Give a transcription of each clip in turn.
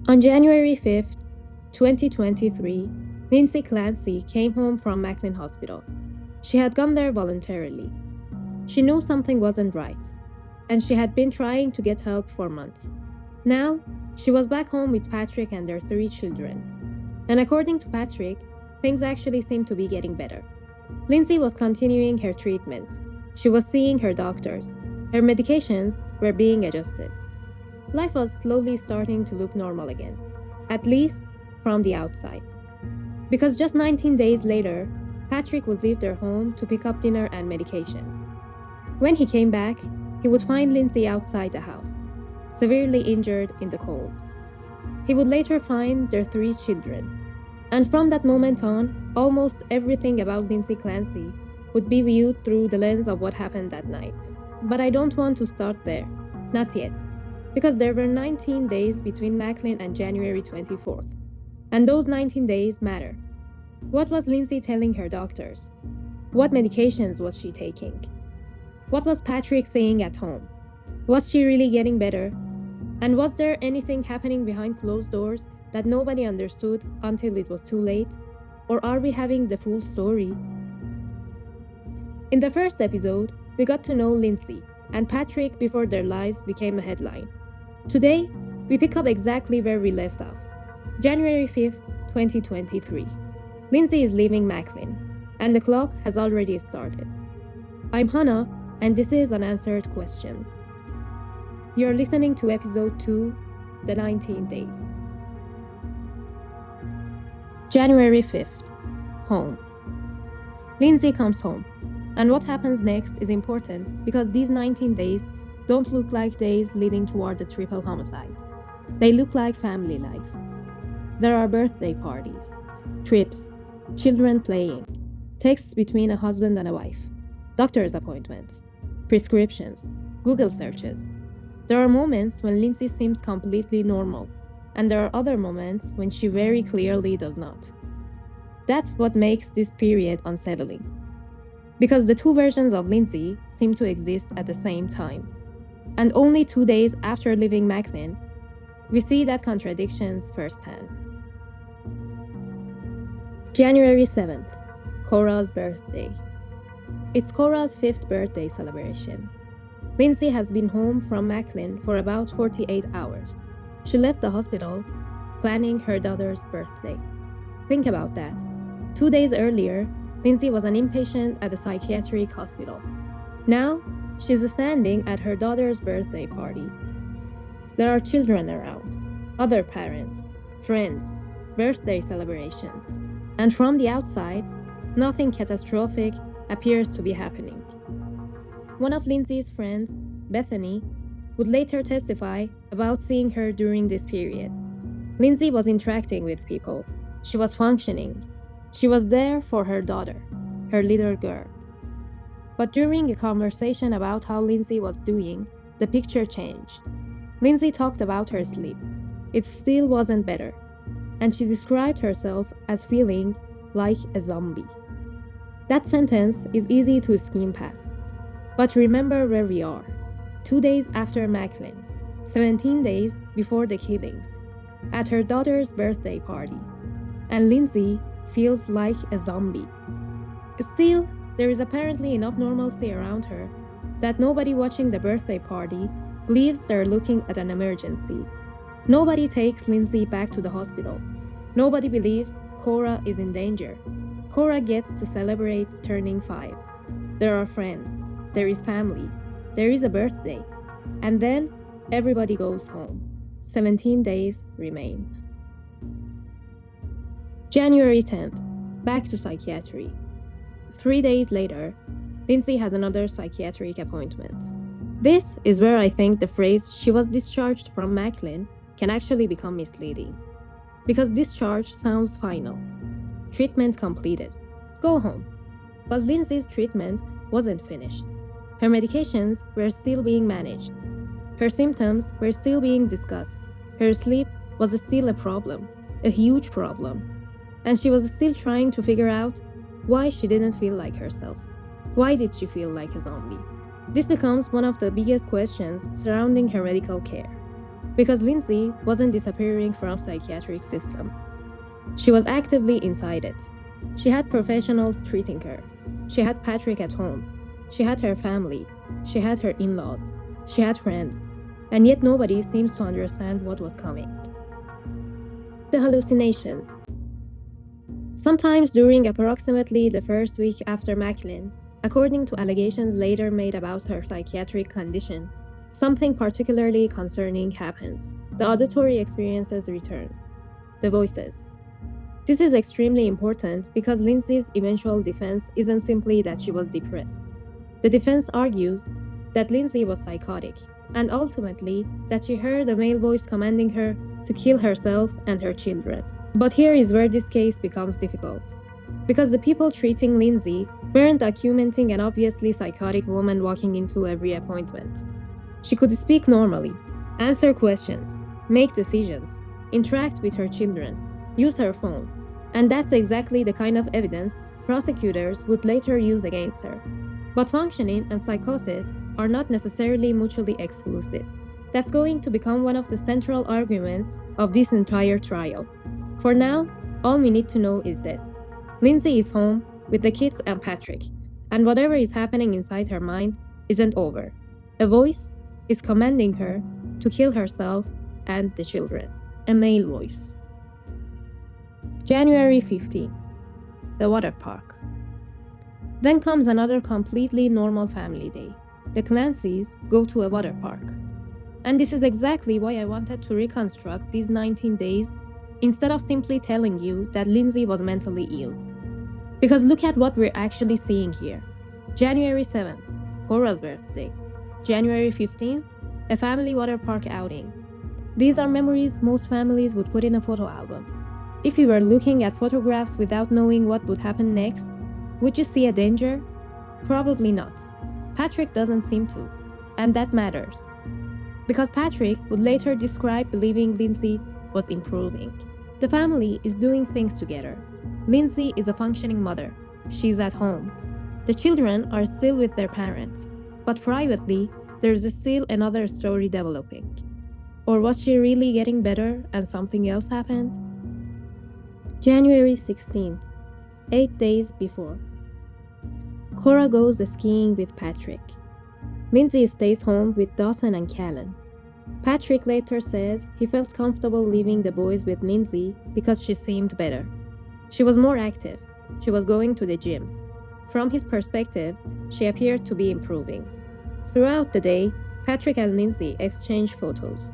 On January 5th, 2023, Lindsay Clancy came home from McLean Hospital. She had gone there voluntarily. She knew something wasn't right, and she had been trying to get help for months. Now, she was back home with Patrick and their 3 children. And according to Patrick, things actually seemed to be getting better. Lindsay was continuing her treatment. She was seeing her doctors. Her medications were being adjusted. Life was slowly starting to look normal again, at least from the outside. Because just 19 days later, Patrick would leave their home to pick up dinner and medication. When he came back, he would find Lindsay outside the house, severely injured in the cold. He would later find their 3 children. And from that moment on, almost everything about Lindsay Clancy would be viewed through the lens of what happened that night. But I don't want to start there, not yet, because there were 19 days between McLean and January 24th. And those 19 days matter. What was Lindsay telling her doctors? What medications was she taking? What was Patrick saying at home? Was she really getting better? And was there anything happening behind closed doors that nobody understood until it was too late? Or are we having the full story? In the first episode, we got to know Lindsay and Patrick before their lives became a headline. Today, we pick up exactly where we left off. January 5th, 2023. Lindsay is leaving McLean, and the clock has already started. I'm Hannah, and this is Unanswered Questions. You're listening to episode 2, The 19 Days. January 5th. Home. Lindsay comes home, and what happens next is important because these 19 days don't look like days leading toward a triple homicide. They look like family life. There are birthday parties, trips, children playing, texts between a husband and a wife, doctor's appointments, prescriptions, Google searches. There are moments when Lindsay seems completely normal, and there are other moments when she very clearly does not. That's what makes this period unsettling. Because the 2 versions of Lindsay seem to exist at the same time. And only 2 days after leaving McLean, we see that contradictions firsthand. January 7th, Cora's birthday. It's Cora's 5th birthday celebration. Lindsay has been home from McLean for about 48 hours. She left the hospital planning her daughter's birthday. Think about that. 2 days earlier, Lindsay was an inpatient at a psychiatric hospital. Now, she's standing at her daughter's birthday party. There are children around, other parents, friends, birthday celebrations. And from the outside, nothing catastrophic appears to be happening. One of Lindsay's friends, Bethany, would later testify about seeing her during this period. Lindsay was interacting with people. She was functioning. She was there for her daughter, her little girl. But during a conversation about how Lindsay was doing, the picture changed. Lindsay talked about her sleep. It still wasn't better, and she described herself as feeling like a zombie. That sentence is easy to skim past. But remember where we are. 2 days after McLean, 17 days before the killings, at her daughter's birthday party, and Lindsay feels like a zombie. Still, there is apparently enough normalcy around her that nobody watching the birthday party believes they're looking at an emergency. Nobody takes Lindsay back to the hospital. Nobody believes Cora is in danger. Cora gets to celebrate turning 5. There are friends. There is family. There is a birthday. And then everybody goes home. 17 days remain. January 10th. Back to psychiatry. 3 days later, Lindsay has another psychiatric appointment. This is where I think the phrase "she was discharged from McLean" can actually become misleading. Because discharge sounds final. Treatment completed. Go home. But Lindsay's treatment wasn't finished. Her medications were still being managed. Her symptoms were still being discussed. Her sleep was still a problem, a huge problem. And she was still trying to figure out why she didn't feel like herself. Why did she feel like a zombie? This becomes one of the biggest questions surrounding her medical care. Because Lindsay wasn't disappearing from psychiatric system. She was actively inside it. She had professionals treating her. She had Patrick at home. She had her family. She had her in-laws. She had friends. And yet nobody seems to understand what was coming. The hallucinations. Sometimes during approximately the first week after McLean, according to allegations later made about her psychiatric condition, something particularly concerning happens. The auditory experiences return. The voices. This is extremely important because Lindsay's eventual defense isn't simply that she was depressed. The defense argues that Lindsay was psychotic, and ultimately that she heard a male voice commanding her to kill herself and her children. But here is where this case becomes difficult. Because the people treating Lindsay weren't documenting an obviously psychotic woman walking into every appointment. She could speak normally, answer questions, make decisions, interact with her children, use her phone, and that's exactly the kind of evidence prosecutors would later use against her. But functioning and psychosis are not necessarily mutually exclusive. That's going to become one of the central arguments of this entire trial. For now, all we need to know is this. Lindsay is home with the kids and Patrick, and whatever is happening inside her mind isn't over. A voice is commanding her to kill herself and the children. A male voice. January 15th. The water park. Then comes another completely normal family day. The Clancys go to a water park. And this is exactly why I wanted to reconstruct these 19 days instead of simply telling you that Lindsay was mentally ill. Because look at what we're actually seeing here. January 7th, Cora's birthday. January 15th, a family water park outing. These are memories most families would put in a photo album. If you were looking at photographs without knowing what would happen next, would you see a danger? Probably not. Patrick doesn't seem to, and that matters. Because Patrick would later describe believing Lindsay was improving. The family is doing things together. Lindsay is a functioning mother. She's at home. The children are still with their parents. But privately, there's still another story developing. Or was she really getting better and something else happened? January 16th, 8 days before. Cora goes skiing with Patrick. Lindsay stays home with Dawson and Callan. Patrick later says he felt comfortable leaving the boys with Lindsay because she seemed better. She was more active. She was going to the gym. From his perspective, she appeared to be improving. Throughout the day, Patrick and Lindsay exchange photos.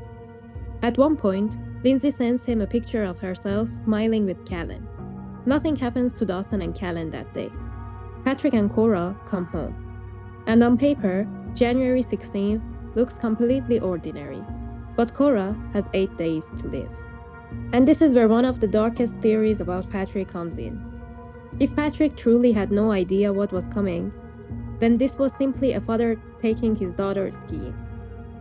At one point, Lindsay sends him a picture of herself smiling with Callan. Nothing happens to Dawson and Callan that day. Patrick and Cora come home. And on paper, January 16th looks completely ordinary. But Cora has 8 days to live. And this is where one of the darkest theories about Patrick comes in. If Patrick truly had no idea what was coming, then this was simply a father taking his daughter skiing.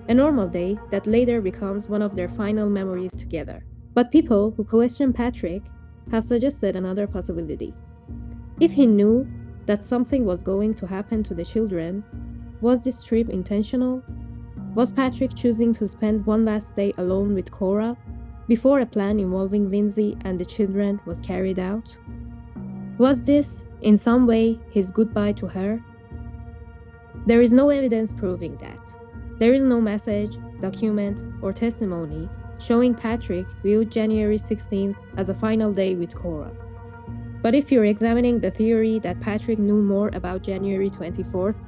A normal day that later becomes one of their final memories together. But people who question Patrick have suggested another possibility. If he knew that something was going to happen to the children, was this trip intentional? Was Patrick choosing to spend one last day alone with Cora before a plan involving Lindsay and the children was carried out? Was this, in some way, his goodbye to her? There is no evidence proving that. There is no message, document, or testimony showing Patrick viewed January 16th as a final day with Cora. But if you're examining the theory that Patrick knew more about January 24th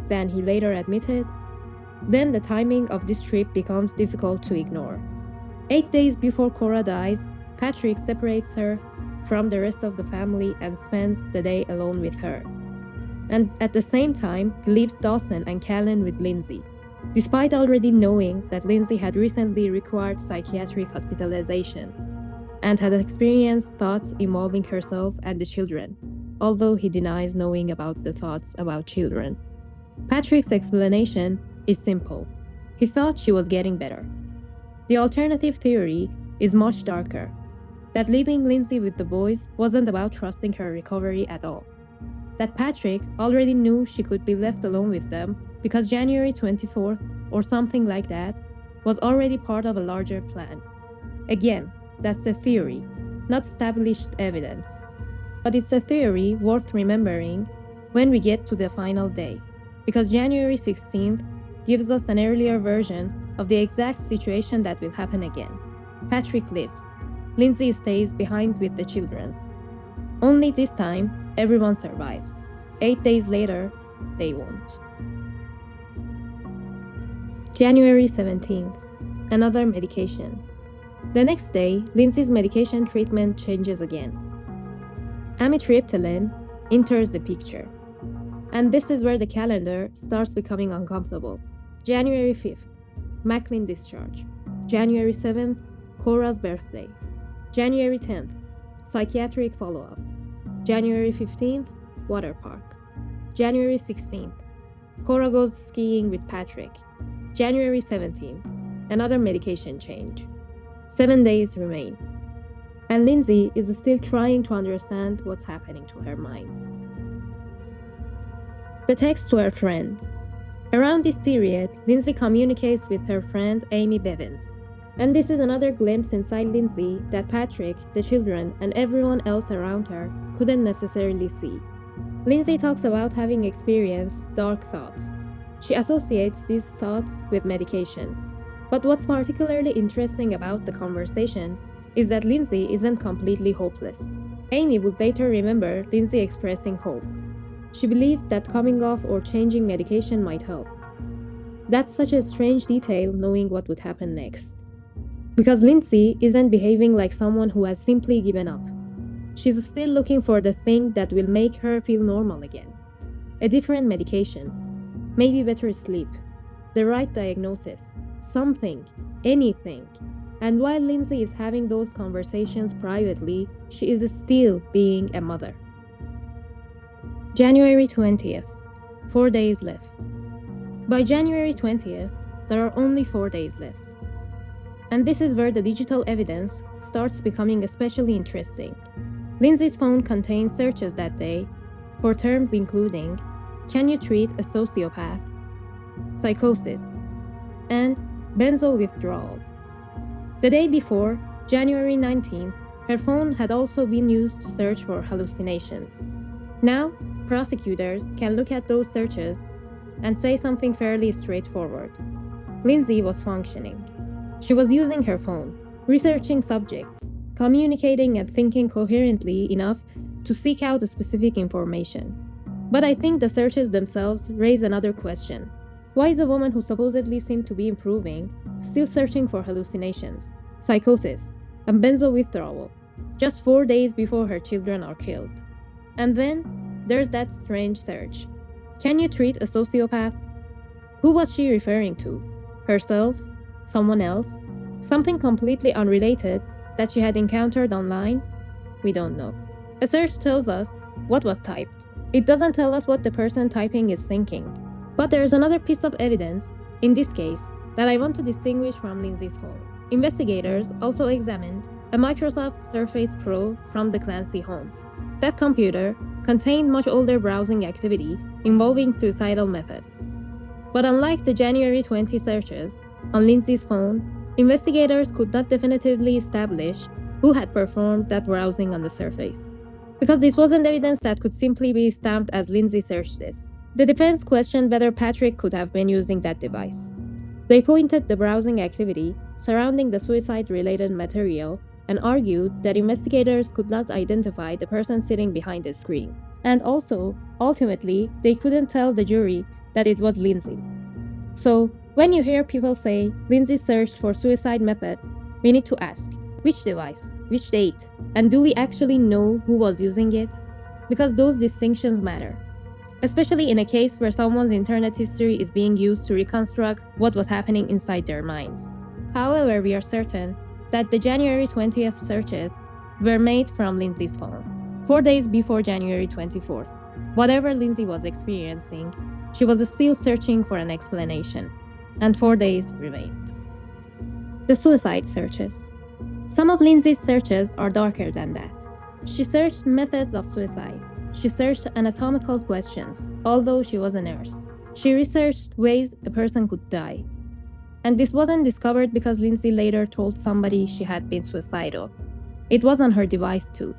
than he later admitted, then the timing of this trip becomes difficult to ignore. 8 days before Cora dies, Patrick separates her from the rest of the family and spends the day alone with her. And at the same time, he leaves Dawson and Callan with Lindsay, despite already knowing that Lindsay had recently required psychiatric hospitalization and had experienced thoughts involving herself and the children, although he denies knowing about the thoughts about children. Patrick's explanation is simple. He thought she was getting better. The alternative theory is much darker, that leaving Lindsay with the boys wasn't about trusting her recovery at all. That Patrick already knew she could be left alone with them because January 24th, or something like that, was already part of a larger plan. Again, that's a theory, not established evidence. But it's a theory worth remembering when we get to the final day, because January 16th gives us an earlier version of the exact situation that will happen again. Patrick lives. Lindsay stays behind with the children. Only this time, everyone survives. 8 days later, they won't. January 17th, another medication. The next day, Lindsay's medication treatment changes again. Amitriptyline enters the picture. And this is where the calendar starts becoming uncomfortable. January 5th, McLean discharge. January 7th, Cora's birthday. January 10th, psychiatric follow-up. January 15th, water park. January 16th, Cora goes skiing with Patrick. January 17th, another medication change. 7 days remain. And Lindsay is still trying to understand what's happening to her mind. The text to her friend. Around this period, Lindsay communicates with her friend Amy Bevins. And this is another glimpse inside Lindsay that Patrick, the children, and everyone else around her couldn't necessarily see. Lindsay talks about having experienced dark thoughts. She associates these thoughts with medication. But what's particularly interesting about the conversation is that Lindsay isn't completely hopeless. Amy would later remember Lindsay expressing hope. She believed that coming off or changing medication might help. That's such a strange detail knowing what would happen next. Because Lindsay isn't behaving like someone who has simply given up. She's still looking for the thing that will make her feel normal again. A different medication, maybe better sleep, the right diagnosis, something, anything. And while Lindsay is having those conversations privately, she is still being a mother. January 20th, 4 days left. By January 20th, there are only 4 days left. And this is where the digital evidence starts becoming especially interesting. Lindsay's phone contains searches that day for terms including, can you treat a sociopath, psychosis, and benzo withdrawals. The day before, January 19th, her phone had also been used to search for hallucinations. Now, prosecutors can look at those searches and say something fairly straightforward. Lindsay was functioning. She was using her phone, researching subjects, communicating and thinking coherently enough to seek out specific information. But I think the searches themselves raise another question. Why is a woman who supposedly seemed to be improving still searching for hallucinations, psychosis, and benzo withdrawal, just 4 days before her children are killed? And then there's that strange search. Can you treat a sociopath? Who was she referring to? Herself? Someone else? Something completely unrelated that she had encountered online? We don't know. A search tells us what was typed. It doesn't tell us what the person typing is thinking. But there's another piece of evidence, in this case, that I want to distinguish from Lindsay's phone. Investigators also examined a Microsoft Surface Pro from the Clancy home. That computer contained much older browsing activity involving suicidal methods. But unlike the January 20 searches on Lindsay's phone, investigators could not definitively establish who had performed that browsing on the Surface. Because this wasn't evidence that could simply be stamped as Lindsay searched this. The defense questioned whether Patrick could have been using that device. They pointed the browsing activity surrounding the suicide-related material and argued that investigators could not identify the person sitting behind the screen. And also, ultimately, they couldn't tell the jury that it was Lindsay. So, when you hear people say Lindsay searched for suicide methods, we need to ask, which device, which date, and do we actually know who was using it? Because those distinctions matter. Especially in a case where someone's internet history is being used to reconstruct what was happening inside their minds. However, we are certain that the January 20th searches were made from Lindsay's phone, 4 days before January 24th. Whatever Lindsay was experiencing, she was still searching for an explanation, and 4 days remained. The suicide searches. Some of Lindsay's searches are darker than that. She searched methods of suicide. She searched anatomical questions, although she was a nurse. She researched ways a person could die. And this wasn't discovered because Lindsay later told somebody she had been suicidal. It was on her device too.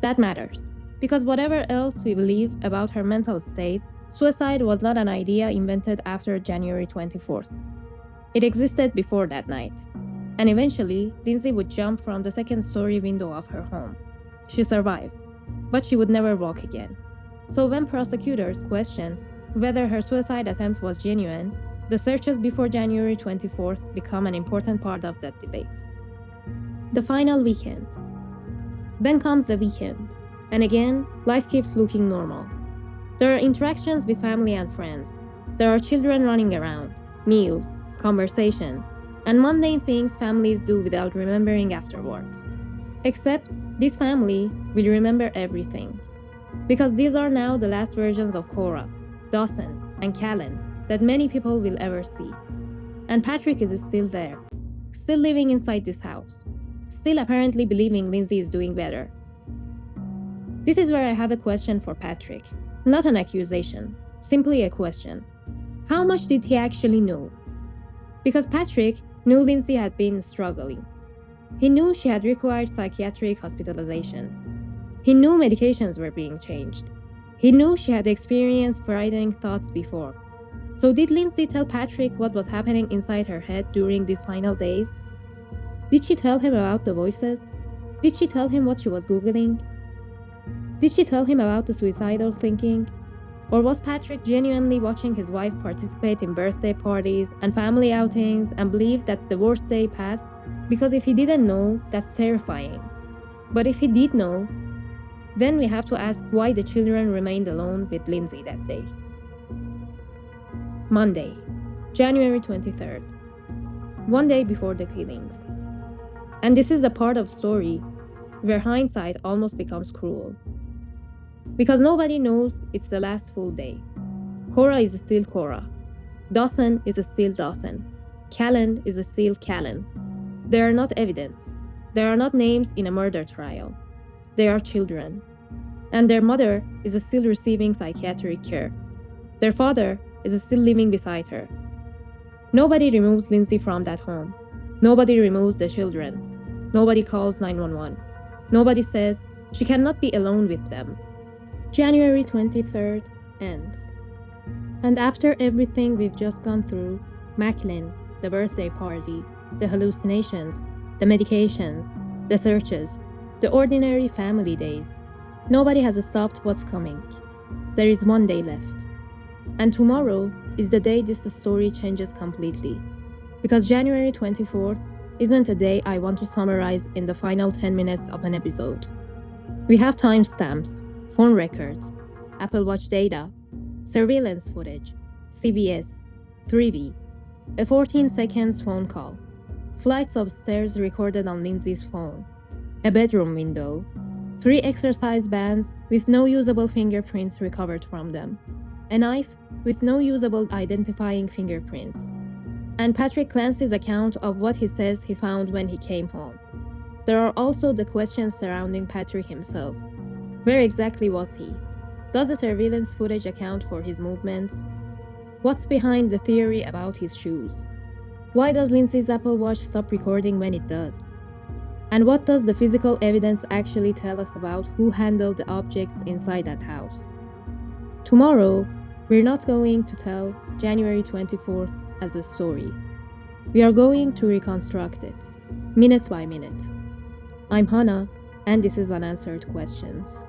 That matters, because whatever else we believe about her mental state, suicide was not an idea invented after January 24th. It existed before that night. And eventually, Lindsay would jump from the second-story window of her home. She survived, but she would never walk again. So when prosecutors questioned whether her suicide attempt was genuine, the searches before January 24th become an important part of that debate. The final weekend. Then comes the weekend, and again, life keeps looking normal. There are interactions with family and friends. There are children running around, meals, conversation, and mundane things families do without remembering afterwards. Except this family will remember everything. Because these are now the last versions of Cora, Dawson, and Callan that many people will ever see. And Patrick is still there, still living inside this house, still apparently believing Lindsay is doing better. This is where I have a question for Patrick. Not an accusation, simply a question. How much did he actually know? Because Patrick knew Lindsay had been struggling. He knew she had required psychiatric hospitalization. He knew medications were being changed. He knew she had experienced frightening thoughts before. So did Lindsay tell Patrick what was happening inside her head during these final days? Did she tell him about the voices? Did she tell him what she was Googling? Did she tell him about the suicidal thinking? Or was Patrick genuinely watching his wife participate in birthday parties and family outings and believe that the worst day passed? Because if he didn't know, that's terrifying. But if he did know, then we have to ask why the children remained alone with Lindsay that day. Monday, January 23rd. One day before the killings. And this is a part of the story where hindsight almost becomes cruel. Because nobody knows it's the last full day. Cora is still Cora. Dawson is still Dawson. Callan is still Callan. They are not evidence. There are not names in a murder trial. They are children. And their mother is still receiving psychiatric care. Their father is still living beside her. Nobody removes Lindsay from that home. Nobody removes the children. Nobody calls 911. Nobody says she cannot be alone with them. January 23rd ends. And after everything we've just gone through, McLean, the birthday party, the hallucinations, the medications, the searches, the ordinary family days, nobody has stopped what's coming. There is one day left. And tomorrow is the day this story changes completely. Because January 24th isn't a day I want to summarize in the final 10 minutes of an episode. We have timestamps, phone records, Apple Watch data, surveillance footage, CVS, 3V, a 14 seconds phone call, flights of stairs recorded on Lindsay's phone, a bedroom window, 3 exercise bands with no usable fingerprints recovered from them, a knife with no usable identifying fingerprints, and Patrick Clancy's account of what he says he found when he came home. There are also the questions surrounding Patrick himself. Where exactly was he? Does the surveillance footage account for his movements? What's behind the theory about his shoes? Why does Lindsay's Apple Watch stop recording when it does? And what does the physical evidence actually tell us about who handled the objects inside that house? Tomorrow, we're not going to tell January 24th as a story. We are going to reconstruct it, minute by minute. I'm Hannah, and this is Unanswered Questions.